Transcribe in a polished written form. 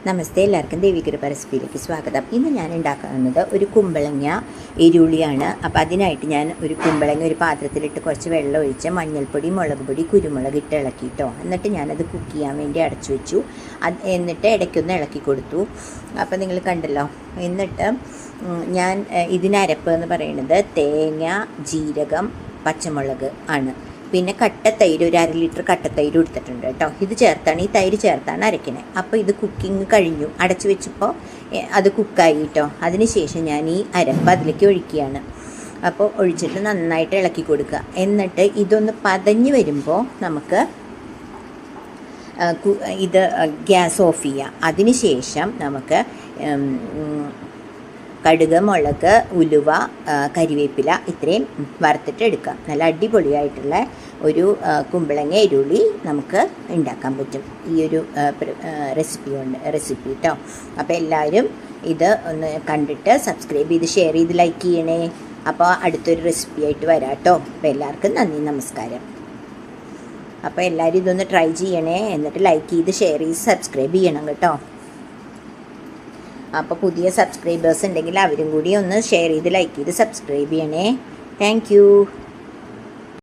നമസ്തേ, എല്ലാവർക്കും ദേവികൃപ റെസിപ്പിയിലേക്ക് സ്വാഗതം. ഇന്ന് ഞാൻ ഉണ്ടാക്കുന്നത് ഒരു കുമ്പളങ്ങ എരുള്ളിയാണ്. അപ്പോൾ അതിനായിട്ട് ഞാൻ ഒരു കുമ്പളങ്ങ ഒരു പാത്രത്തിലിട്ട് കുറച്ച് വെള്ളം ഒഴിച്ച് മഞ്ഞൾപ്പൊടി, മുളക് പൊടി, കുരുമുളക് ഇട്ട് ഇളക്കിയിട്ടോ. എന്നിട്ട് ഞാനത് കുക്ക് ചെയ്യാൻ വേണ്ടി അടച്ചു വെച്ചു. എന്നിട്ട് ഇടയ്ക്കൊന്ന് ഇളക്കി കൊടുത്തു. അപ്പോൾ നിങ്ങൾ കണ്ടല്ലോ. എന്നിട്ട് ഞാൻ ഇതിനരപ്പ് എന്ന് പറയുന്നത് തേങ്ങ, ജീരകം, പച്ചമുളക് ആണ്. പിന്നെ കട്ടത്തൈര്, ഒരു 1/2 ലിറ്റർ കട്ടത്തൈര് എടുത്തിട്ടുണ്ട് കേട്ടോ. ഇത് ചേർത്താണ്, ഈ തൈര് ചേർത്താണ് അരക്കണേ. അപ്പോൾ ഇത് കുക്കിംഗ് കഴിഞ്ഞു, അടച്ചു വെച്ചപ്പോൾ അത് കുക്കായി കേട്ടോ. അതിനുശേഷം ഞാൻ ഈ അരപ്പ് അതിലേക്ക് ഒഴിക്കുകയാണ്. അപ്പോൾ ഒഴിച്ചിട്ട് നന്നായിട്ട് ഇളക്കി കൊടുക്കുക. എന്നിട്ട് ഇതൊന്ന് പതഞ്ഞ് വരുമ്പോൾ നമുക്ക് ഇത് ഗ്യാസ് ഓഫ് ചെയ്യാം. അതിനുശേഷം നമുക്ക് കടുക്, മുളക്, ഉലുവ, കരിവേപ്പില ഇത്രയും വറുത്തിട്ട് എടുക്കാം. നല്ല അടിപൊളിയായിട്ടുള്ള ഒരു കുമ്പളങ്ങ എരുള്ളി നമുക്ക് ഉണ്ടാക്കാൻ പറ്റും ഈ ഒരു റെസിപ്പി കേട്ടോ. അപ്പോൾ എല്ലാവരും ഇത് ഒന്ന് കണ്ടിട്ട് സബ്സ്ക്രൈബ് ചെയ്ത് ഷെയർ ചെയ്ത് ലൈക്ക് ചെയ്യണേ. അപ്പോൾ അടുത്തൊരു റെസിപ്പി ആയിട്ട് വരാം കേട്ടോ. അപ്പോൾ എല്ലാവർക്കും നന്ദി, നമസ്കാരം. അപ്പോൾ എല്ലാവരും ഇതൊന്ന് ട്രൈ ചെയ്യണേ. എന്നിട്ട് ലൈക്ക് ചെയ്ത് ഷെയർ ചെയ്ത് സബ്സ്ക്രൈബ് ചെയ്യണം കേട്ടോ. അപ്പോൾ പുതിയ സബ്സ്ക്രൈബേഴ്സ് ഉണ്ടെങ്കിൽ അവരും കൂടി ഒന്ന് ഷെയർ ചെയ്ത് ലൈക്ക് ചെയ്ത് സബ്സ്ക്രൈബ് ചെയ്യണേ. താങ്ക്